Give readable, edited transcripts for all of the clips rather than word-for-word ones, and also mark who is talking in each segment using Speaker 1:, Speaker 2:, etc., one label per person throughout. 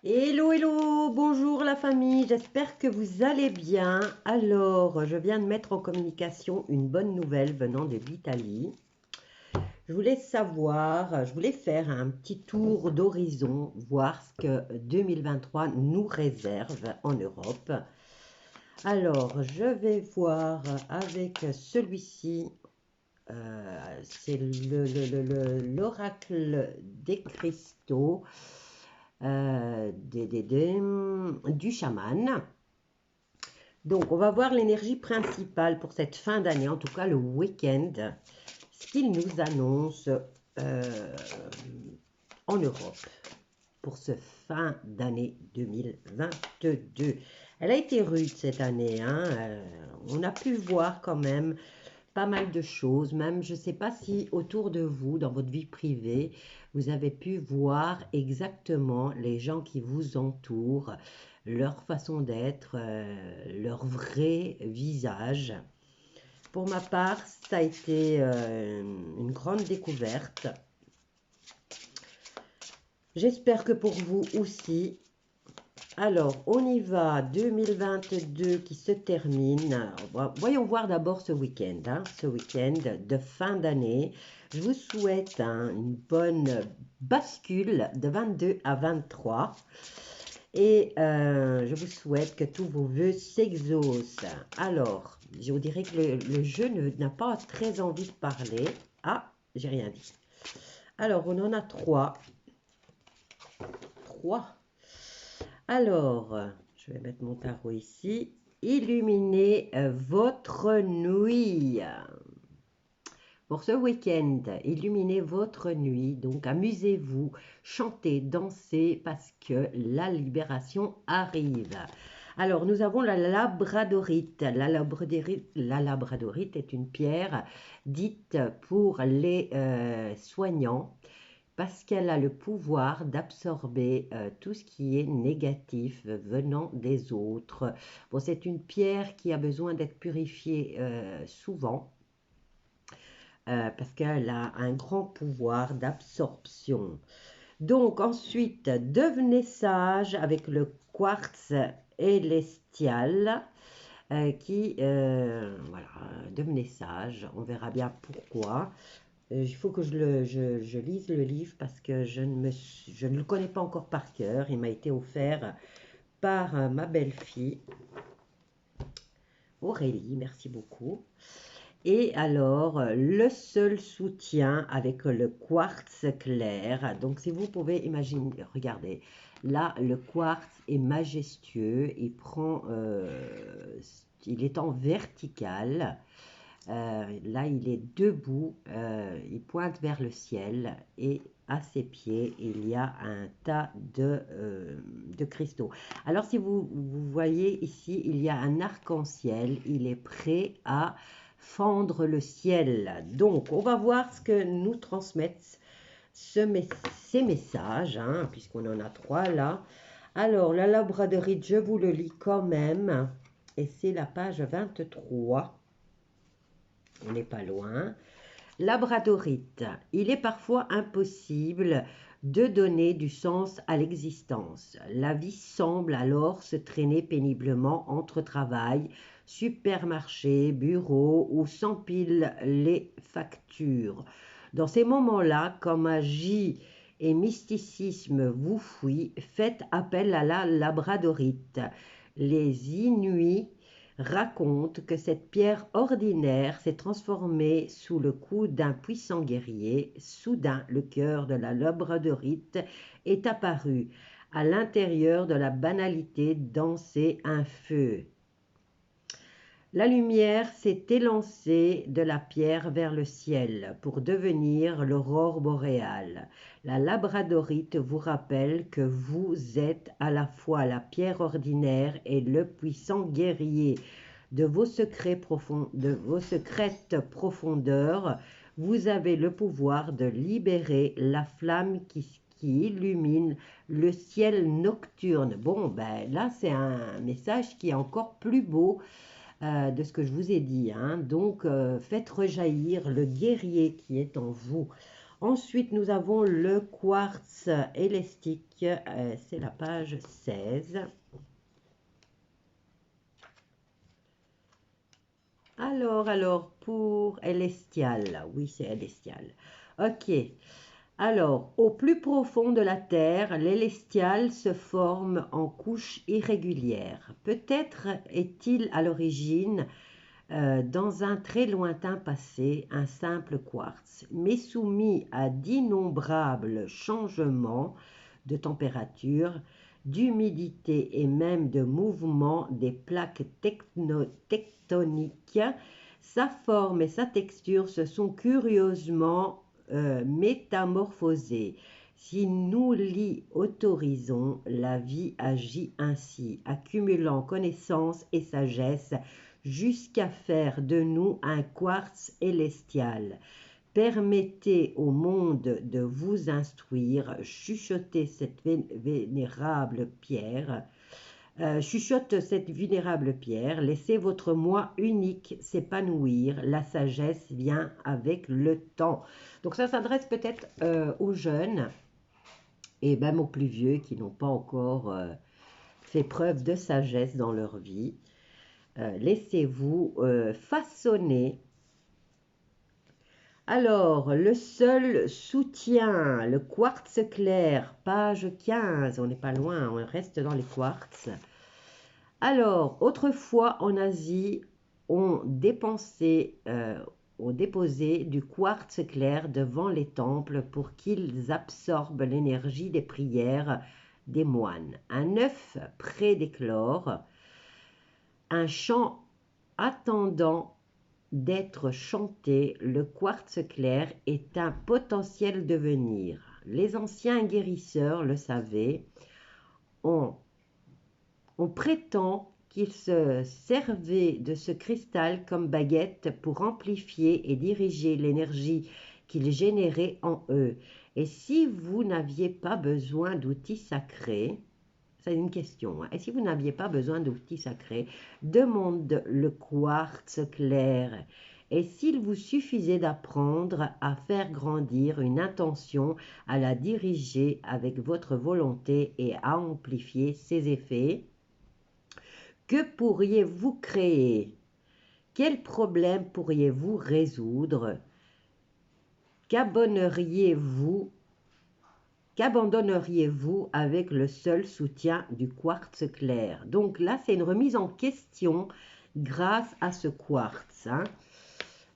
Speaker 1: Hello, hello, bonjour la famille, j'espère que vous allez bien. Alors, je viens de mettre en communication une bonne nouvelle venant de l'Italie. Je voulais faire un petit tour d'horizon, voir ce que 2023 nous réserve en Europe. Alors, je vais voir avec celui-ci, c'est l'oracle des cristaux. Du chaman. Donc, on va voir l'énergie principale pour cette fin d'année, en tout cas le week-end, ce qu'il nous annonce euh, en Europe pour ce fin d'année 2022. Elle a été rude cette année, hein. On a pu voir quand même pas mal de choses, même je ne sais pas si autour de vous, dans votre vie privée, vous avez pu voir exactement les gens qui vous entourent, leur façon d'être, leur vrai visage. Pour ma part, ça a été une grande découverte. J'espère que pour vous aussi. Alors, on y va, 2022 qui se termine. Voyons voir d'abord ce week-end, hein, ce week-end de fin d'année. Je vous souhaite une bonne bascule de 22 à 23 et je vous souhaite que tous vos vœux s'exaucent. Alors, je vous dirais que le jeu n'a pas très envie de parler. Ah, j'ai rien dit. Alors, on en a trois. Trois. Alors, je vais mettre mon tarot ici. Illuminez votre nuit. Pour ce week-end, illuminez votre nuit. Donc, amusez-vous, chantez, dansez parce que la libération arrive. Alors, nous avons la labradorite. La labradorite est une pierre dite pour les soignants parce qu'elle a le pouvoir d'absorber tout ce qui est négatif venant des autres. Bon, c'est une pierre qui a besoin d'être purifiée souvent parce qu'elle a un grand pouvoir d'absorption. Donc ensuite, devenez sage avec le quartz élestial voilà, devenez sage, on verra bien pourquoi. Il faut que je lise le livre parce que je ne le connais pas encore par cœur. Il m'a été offert par ma belle-fille, Aurélie, merci beaucoup. Et alors, le seul soutien avec le quartz clair. Donc, si vous pouvez imaginer, regardez, là, le quartz est majestueux. Il est en vertical. Là, il est debout, il pointe vers le ciel et à ses pieds, il y a un tas de cristaux. Alors, si vous voyez ici, il y a un arc-en-ciel, il est prêt à fendre le ciel. Donc, on va voir ce que nous transmettent ces messages, hein, puisqu'on en a trois là. Alors, la labradorite, je vous le lis quand même, et c'est la page 23. On n'est pas loin. Labradorite, il est parfois impossible de donner du sens à l'existence. La vie semble alors se traîner péniblement entre travail, supermarché, bureau où s'empilent les factures. Dans ces moments-là, comme magie et mysticisme vous fuient, faites appel à la labradorite. Les Inuits raconte que cette pierre ordinaire s'est transformée sous le coup d'un puissant guerrier. Soudain, le cœur de la labradorite est apparu. À l'intérieur de la banalité dansait un feu. La lumière s'est élancée de la pierre vers le ciel pour devenir l'aurore boréale. La labradorite vous rappelle que vous êtes à la fois la pierre ordinaire et le puissant guerrier. De vos secrètes profondeurs, vous avez le pouvoir de libérer la flamme qui illumine le ciel nocturne. Bon, ben là, c'est un message qui est encore plus beau de ce que je vous ai dit, hein. Donc, faites rejaillir le guerrier qui est en vous. Ensuite, nous avons le quartz élastique, c'est la page 16. Alors, pour Elestial, oui, c'est Elestial. Ok. Alors, au plus profond de la Terre, l'Elestial se forme en couches irrégulières. Peut-être est-il à l'origine, dans un très lointain passé, un simple quartz, mais soumis à d'innombrables changements de température, d'humidité et même de mouvement des plaques tectoniques, sa forme et sa texture se sont curieusement métamorphosées. Si nous l'y autorisons, la vie agit ainsi, accumulant connaissance et sagesse jusqu'à faire de nous un quartz élestial. Permettez au monde de vous instruire, chuchotez cette vénérable pierre. Chuchote cette vénérable pierre, laissez votre moi unique s'épanouir, la sagesse vient avec le temps. Donc ça s'adresse peut-être aux jeunes et même aux plus vieux qui n'ont pas encore fait preuve de sagesse dans leur vie. Laissez-vous façonner. Alors, le seul soutien, le quartz clair, page 15, on n'est pas loin, on reste dans les quartz. Alors, autrefois en Asie, on déposait du quartz clair devant les temples pour qu'ils absorbent l'énergie des prières des moines. Un œuf près d'éclore, un chant attendant d'être chanté, le quartz clair est un potentiel devenir. Les anciens guérisseurs le savaient. On prétend qu'ils se servaient de ce cristal comme baguette pour amplifier et diriger l'énergie qu'il générait en eux. Et si vous n'aviez pas besoin d'outils sacrés, c'est une question, hein. Et si vous n'aviez pas besoin d'outils sacrés, demande le quartz clair. Et s'il vous suffisait d'apprendre à faire grandir une intention, à la diriger avec votre volonté et à amplifier ses effets, que pourriez-vous créer? Quel problème pourriez-vous résoudre? Qu'abandonneriez-vous avec le seul soutien du quartz clair? Donc là, c'est une remise en question grâce à ce quartz, hein.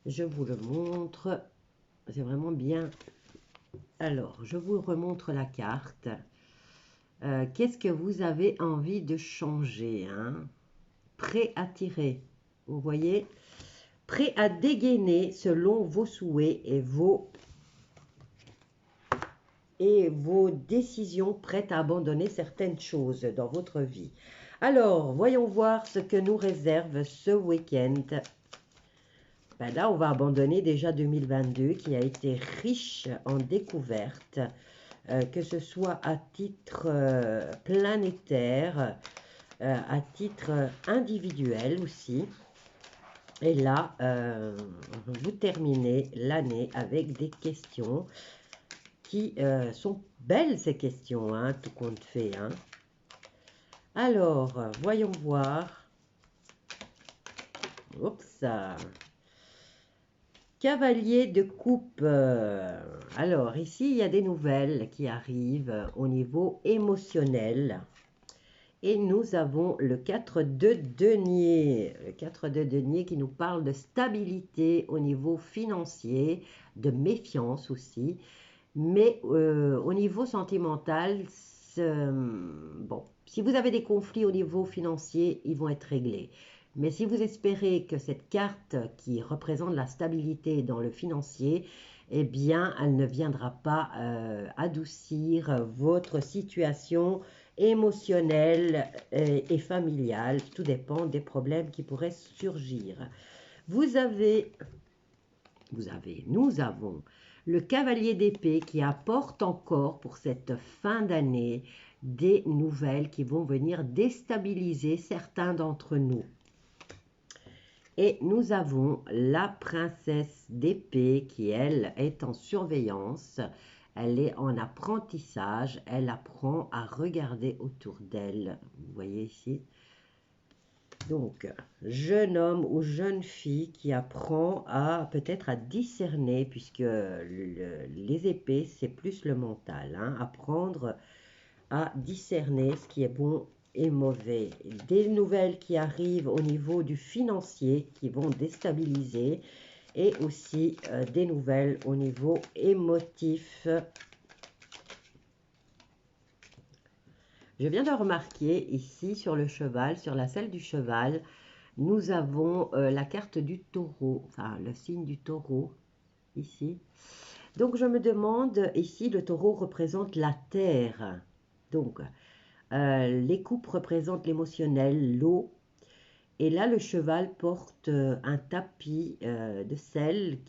Speaker 1: Je vous le montre. C'est vraiment bien. Alors, je vous remontre la carte. Qu'est-ce que vous avez envie de changer, hein? Prêt à tirer, vous voyez? Prêt à dégainer selon vos souhaits et vos décisions, prêtes à abandonner certaines choses dans votre vie. Alors, voyons voir ce que nous réserve ce week-end. Ben là, on va abandonner déjà 2022 qui a été riche en découvertes, que ce soit à titre planétaire, à titre individuel aussi. Et là, vous terminez l'année avec des questions qui sont belles, ces questions, hein, tout compte fait, hein. Alors, voyons voir. Oups. Cavalier de coupe. Alors, ici, il y a des nouvelles qui arrivent au niveau émotionnel. Et nous avons le 4 de denier. Le 4 de denier qui nous parle de stabilité au niveau financier, de méfiance aussi. Mais au niveau sentimental, bon, si vous avez des conflits au niveau financier, ils vont être réglés. Mais si vous espérez que cette carte qui représente la stabilité dans le financier, eh bien, elle ne viendra pas adoucir votre situation émotionnelle et familiale. Tout dépend des problèmes qui pourraient surgir. Nous avons le cavalier d'épée qui apporte encore pour cette fin d'année des nouvelles qui vont venir déstabiliser certains d'entre nous. Et nous avons la princesse d'épée qui, elle, est en surveillance. Elle est en apprentissage. Elle apprend à regarder autour d'elle. Vous voyez ici. Donc, jeune homme ou jeune fille qui apprend à peut-être à discerner, puisque les épées, c'est plus le mental. Hein, apprendre à discerner ce qui est bon et mauvais. Des nouvelles qui arrivent au niveau du financier qui vont déstabiliser et aussi des nouvelles au niveau émotif. Je viens de remarquer ici sur le cheval, sur la selle du cheval, nous avons la carte du taureau, enfin le signe du taureau ici. Donc je me demande, ici le taureau représente la terre. Donc les coupes représentent l'émotionnel, l'eau. Et là, le cheval porte un tapis de sel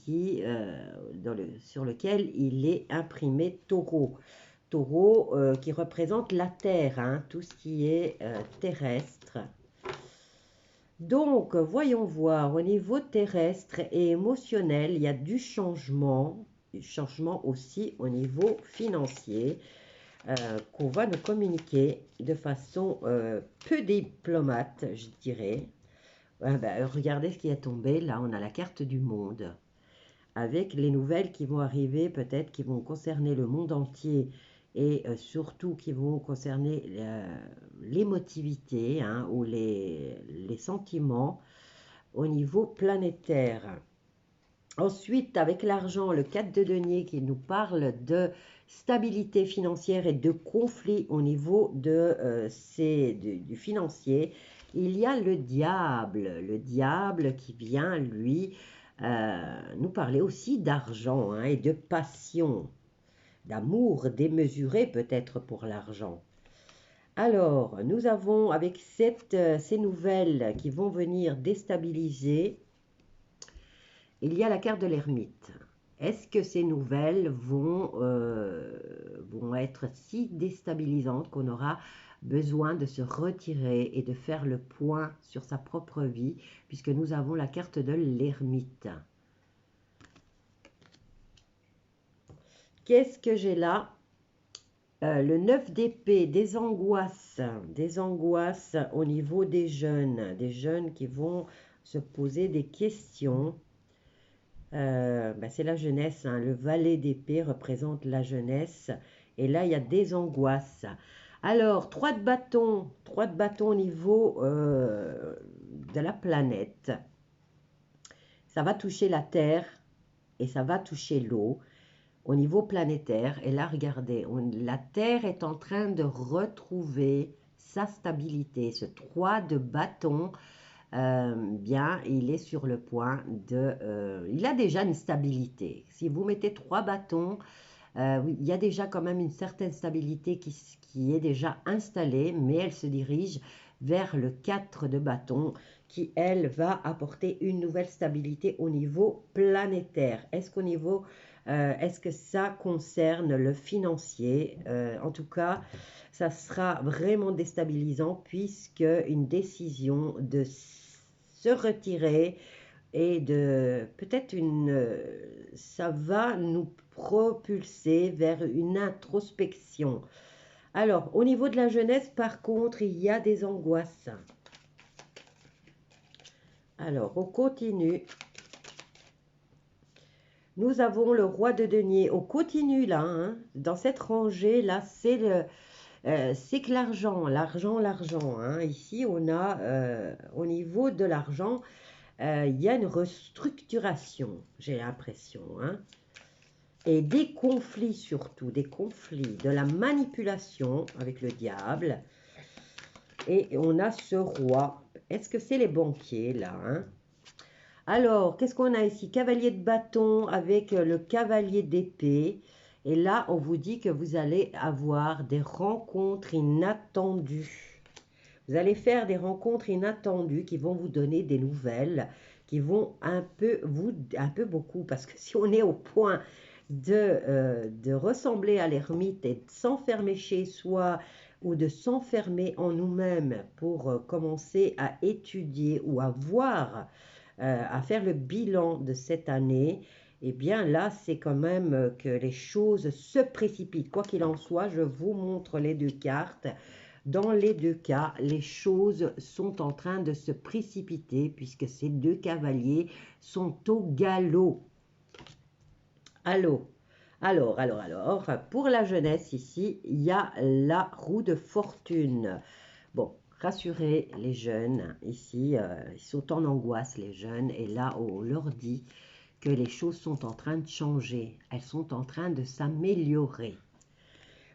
Speaker 1: sur lequel il est imprimé taureau. Taureau qui représente la terre, hein, tout ce qui est terrestre. Donc, voyons voir, au niveau terrestre et émotionnel, il y a du changement aussi au niveau financier. Qu'on va nous communiquer de façon peu diplomate, je dirais. Regardez ce qui est tombé. Là, on a la carte du monde avec les nouvelles qui vont arriver, peut-être qui vont concerner le monde entier et surtout qui vont concerner l'émotivité hein, ou les sentiments au niveau planétaire. Ensuite, avec l'argent, le 4 de denier qui nous parle de stabilité financière et de conflit au niveau du financier, il y a le diable qui vient, lui, nous parler aussi d'argent hein, et de passion, d'amour démesuré peut-être pour l'argent. Alors, nous avons avec ces nouvelles qui vont venir déstabiliser, il y a la carte de l'ermite. Est-ce que ces nouvelles vont être si déstabilisantes qu'on aura besoin de se retirer et de faire le point sur sa propre vie, puisque nous avons la carte de l'ermite. Qu'est-ce que j'ai là? Le 9 d'épée, des angoisses au niveau des jeunes qui vont se poser des questions. C'est la jeunesse, hein. Le valet d'épée représente la jeunesse. Et là, il y a des angoisses. Alors, 3 de bâton au niveau de la planète. Ça va toucher la Terre et ça va toucher l'eau au niveau planétaire. Et là, regardez, la Terre est en train de retrouver sa stabilité. Ce 3 de bâton, il est sur le point il a déjà une stabilité. Si vous mettez 3 bâtons, il y a déjà quand même une certaine stabilité qui est déjà installée, mais elle se dirige vers le 4 de bâton qui, elle, va apporter une nouvelle stabilité au niveau planétaire. Est-ce que ça concerne le financier? En tout cas, ça sera vraiment déstabilisant puisque une décision de se retirer et ça va nous propulser vers une introspection. Alors, au niveau de la jeunesse, par contre, il y a des angoisses. Alors, on continue. Nous avons le roi de denier. On continue là, hein. Dans cette rangée là, c'est que l'argent. Hein. Ici, on a au niveau de l'argent, il y a une restructuration, j'ai l'impression. Hein. Et des conflits surtout, de la manipulation avec le diable. Et on a ce roi. Est-ce que c'est les banquiers là hein? Alors, qu'est-ce qu'on a ici? Cavalier de bâton avec le cavalier d'épée. Et là, on vous dit que vous allez avoir des rencontres inattendues. Vous allez faire des rencontres inattendues qui vont vous donner des nouvelles, qui vont un peu beaucoup, parce que si on est au point de ressembler à l'ermite et de s'enfermer chez soi ou de s'enfermer en nous-mêmes pour commencer à étudier ou à voir à faire le bilan de cette année, eh bien là, c'est quand même que les choses se précipitent. Quoi qu'il en soit, je vous montre les deux cartes. Dans les deux cas, les choses sont en train de se précipiter puisque ces deux cavaliers sont au galop. Allô. Alors, pour la jeunesse ici, il y a la roue de fortune. Bon, rassurez les jeunes, ici, ils sont en angoisse les jeunes, et là, on leur dit que les choses sont en train de changer, elles sont en train de s'améliorer.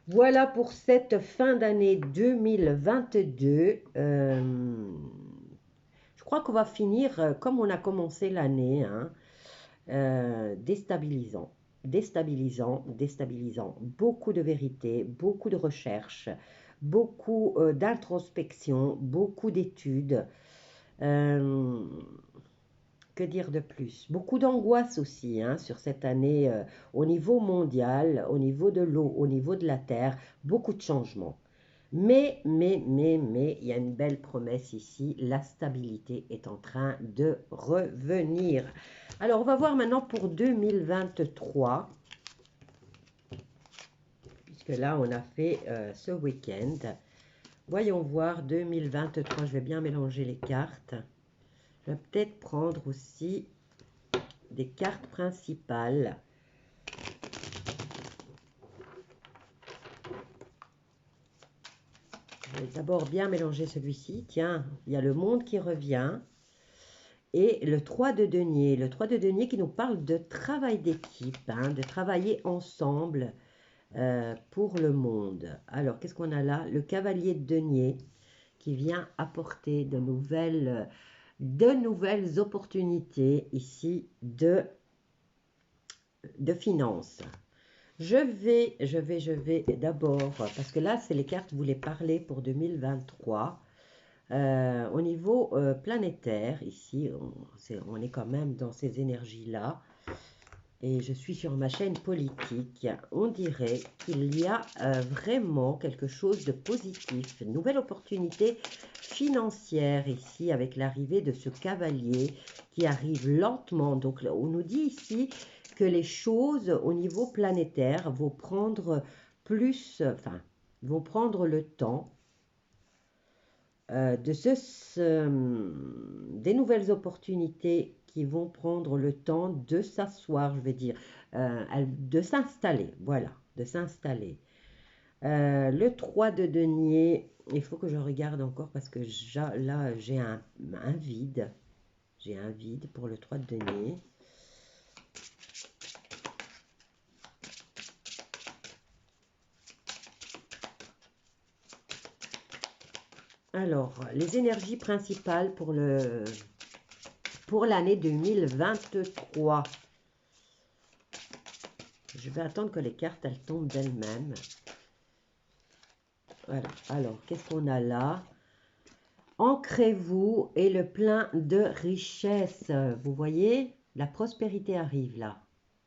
Speaker 1: Voilà pour cette fin d'année 2022. Je crois qu'on va finir comme on a commencé l'année, hein, déstabilisant, déstabilisant, déstabilisant. Beaucoup de vérité, beaucoup de recherche, beaucoup d'introspection, beaucoup d'études. Euh, que dire de plus? Beaucoup d'angoisse aussi, hein, sur cette année au niveau mondial, au niveau de l'eau, au niveau de la terre, beaucoup de changements. Mais, il y a une belle promesse ici, la stabilité est en train de revenir. Alors, on va voir maintenant pour 2023, puisque là, on a fait ce week-end. Voyons voir 2023, je vais bien mélanger les cartes. Je vais peut-être prendre aussi des cartes principales. Je vais d'abord bien mélanger celui-ci. Tiens, il y a le monde qui revient. Et le 3 de denier. Le 3 de denier qui nous parle de travail d'équipe, hein, de travailler ensemble pour le monde. Alors, qu'est-ce qu'on a là? Le cavalier de denier qui vient apporter de nouvelles opportunités ici de finances. Je vais d'abord, parce que là, c'est les cartes, vous les parlez pour 2023. Au niveau planétaire, ici, on est quand même dans ces énergies-là. Et je suis sur ma chaîne politique. On dirait qu'il y a vraiment quelque chose de positif. Une nouvelle opportunité financière ici avec l'arrivée de ce cavalier qui arrive lentement. Donc, on nous dit ici que les choses au niveau planétaire vont prendre vont prendre le temps des nouvelles opportunités qui vont prendre le temps de s'asseoir, je vais dire, de s'installer, voilà, de s'installer. Le 3 de denier, il faut que je regarde encore parce que là, j'ai un vide. J'ai un vide pour le 3 de denier. Alors, les énergies principales pour l'année 2023. Je vais attendre que les cartes, elles tombent d'elles-mêmes. Voilà. Alors, qu'est-ce qu'on a là? Ancrez-vous et le plein de richesse. Vous voyez, la prospérité arrive là.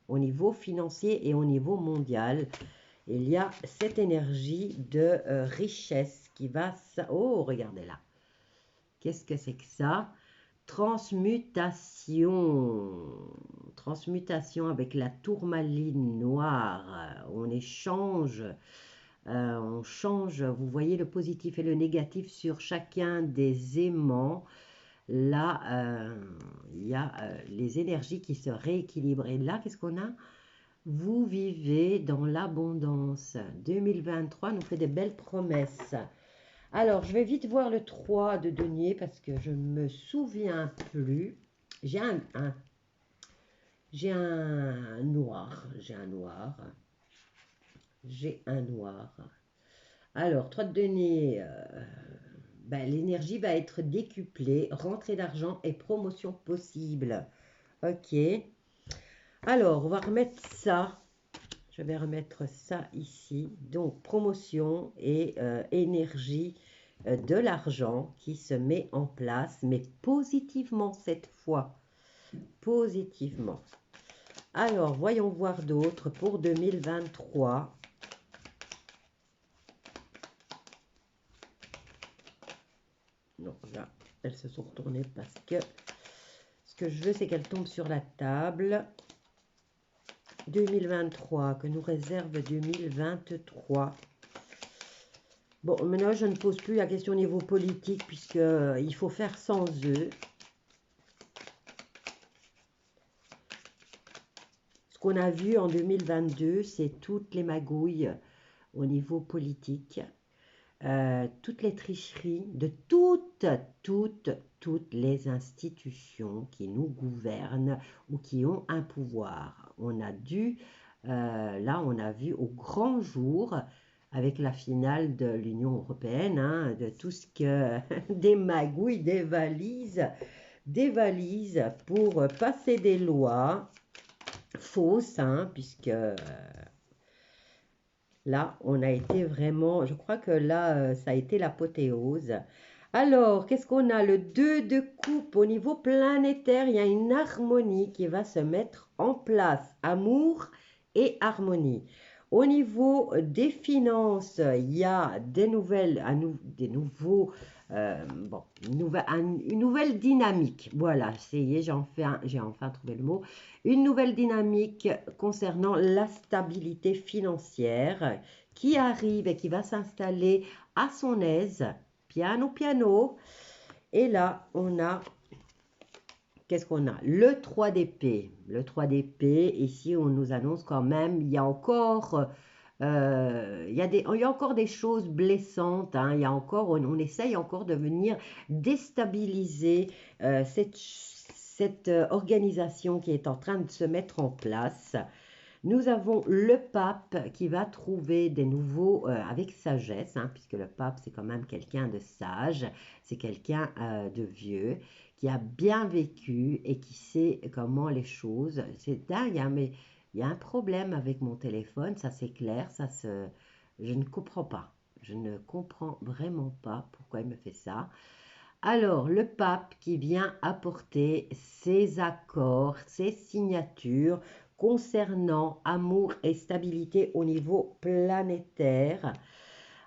Speaker 1: Au niveau financier et au niveau mondial, il y a cette énergie de richesse qui va... Oh, regardez là. Qu'est-ce que c'est que ça? Transmutation. Transmutation avec la tourmaline noire. On change, vous voyez le positif et le négatif sur chacun des aimants. Là, il y a les énergies qui se rééquilibrent. Et là, qu'est-ce qu'on a? Vous vivez dans l'abondance. 2023 nous fait des belles promesses. Alors, je vais vite voir le 3 de denier parce que je ne me souviens plus. J'ai un noir. J'ai un noir. Alors, 3 de denier, l'énergie va être décuplée, rentrée d'argent et promotion possible. Ok. Alors, on va remettre ça. Je vais remettre ça ici. Donc, promotion et énergie de l'argent qui se met en place, mais positivement cette fois. Positivement. Alors, voyons voir d'autres pour 2023. Non, là, elles se sont retournées parce que Ce que je veux, c'est qu'elle tombe sur la table. 2023, que nous réserve 2023. Bon, maintenant, je ne pose plus la question au niveau politique, puisqu'il faut faire sans eux. Ce qu'on a vu en 2022, c'est toutes les magouilles au niveau politique. Toutes les tricheries de toutes les institutions qui nous gouvernent ou qui ont un pouvoir. On a là on a vu au grand jour avec la finale de l'Union européenne, hein, de tout ce que des magouilles, des valises pour passer des lois fausses, hein, puisque là, on a été vraiment, je crois que là, ça a été l'apothéose. Alors, qu'est-ce qu'on a? Le 2 de coupe au niveau planétaire, il y a une harmonie qui va se mettre en place. Amour et harmonie. Au niveau des finances, il y a des nouvelles, des nouveaux, bon, une nouvelle dynamique. Voilà, j'ai enfin trouvé le mot. Une nouvelle dynamique concernant la stabilité financière qui arrive et qui va s'installer à son aise, piano, piano. Et là, on a, qu'est-ce qu'on a? Le 3 d'épée. Le 3 d'épée, ici, on nous annonce quand même, il y a encore... il y a encore des choses blessantes, hein. Il y a encore, on essaye encore de venir déstabiliser cette organisation qui est en train de se mettre en place. Nous avons le pape qui va trouver des nouveaux, avec sagesse, hein, puisque le pape c'est quand même quelqu'un de sage, c'est quelqu'un de vieux, qui a bien vécu et qui sait comment les choses, c'est dingue, hein, mais il y a un problème avec mon téléphone, ça c'est clair, je ne comprends pas. Je ne comprends vraiment pas pourquoi il me fait ça. Alors, le pape qui vient apporter ses accords, ses signatures concernant amour et stabilité au niveau planétaire.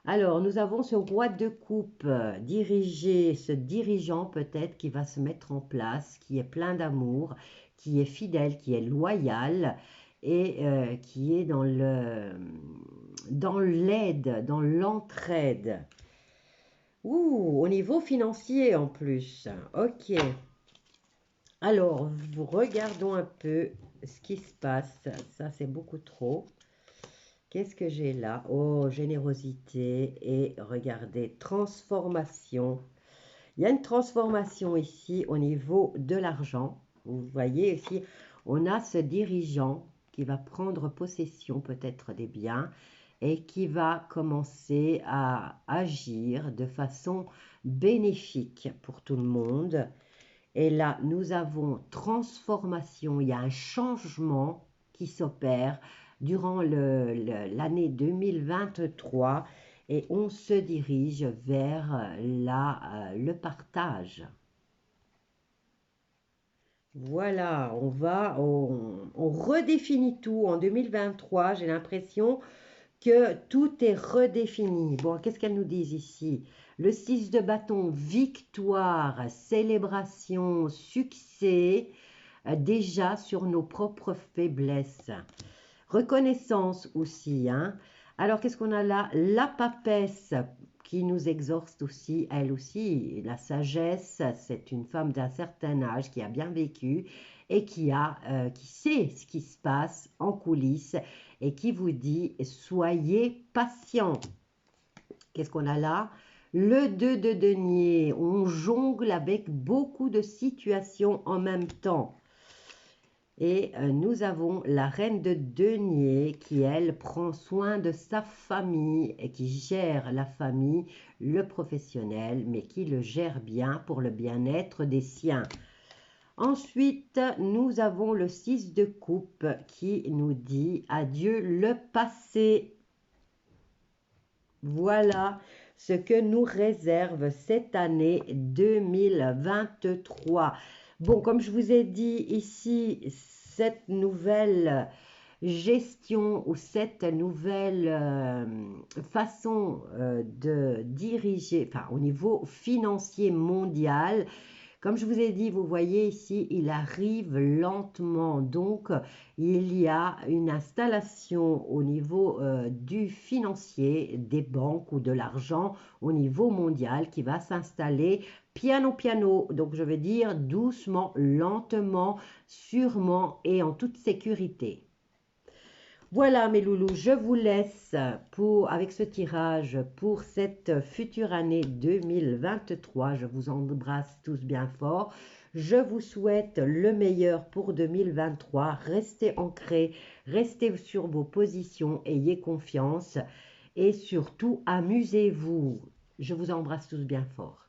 Speaker 1: Alors, nous avons ce roi de coupe ce dirigeant peut-être qui va se mettre en place, qui est plein d'amour, qui est fidèle, qui est loyal et qui est dans l'aide, dans l'entraide. Ouh, au niveau financier en plus. Ok. Alors, regardons un peu ce qui se passe. Ça, c'est beaucoup trop. Qu'est-ce que j'ai là? Oh, générosité et regardez, transformation. Il y a une transformation ici au niveau de l'argent. Vous voyez ici, on a ce dirigeant qui va prendre possession peut-être des biens et qui va commencer à agir de façon bénéfique pour tout le monde. Et là, nous avons transformation, il y a un changement qui s'opère durant l'année 2023 et on se dirige vers le partage. Voilà, on redéfinit tout en 2023. J'ai l'impression que tout est redéfini. Bon, qu'est-ce qu'elles nous disent ici? Le 6 de bâton, victoire, célébration, succès, déjà sur nos propres faiblesses. Reconnaissance aussi, hein. Alors, qu'est-ce qu'on a là? La papesse qui nous exhorte aussi, elle aussi, la sagesse, c'est une femme d'un certain âge qui a bien vécu et qui sait ce qui se passe en coulisses et qui vous dit « Soyez patient ». Qu'est-ce qu'on a là? Le 2 de denier, on jongle avec beaucoup de situations en même temps. Et nous avons la reine de denier qui, elle, prend soin de sa famille et qui gère la famille, le professionnel, mais qui le gère bien pour le bien-être des siens. Ensuite, nous avons le 6 de coupe qui nous dit « Adieu le passé ». Voilà ce que nous réserve cette année 2023. Bon, comme je vous ai dit ici, cette nouvelle gestion ou cette nouvelle façon de diriger, enfin au niveau financier mondial, Comme je vous ai dit, vous voyez ici, il arrive lentement. Donc, il y a une installation au niveau du financier, des banques ou de l'argent au niveau mondial qui va s'installer piano piano. Donc, je vais dire doucement, lentement, sûrement et en toute sécurité. Voilà mes loulous, je vous laisse avec ce tirage pour cette future année 2023. Je vous embrasse tous bien fort. Je vous souhaite le meilleur pour 2023. Restez ancrés, restez sur vos positions, ayez confiance et surtout amusez-vous. Je vous embrasse tous bien fort.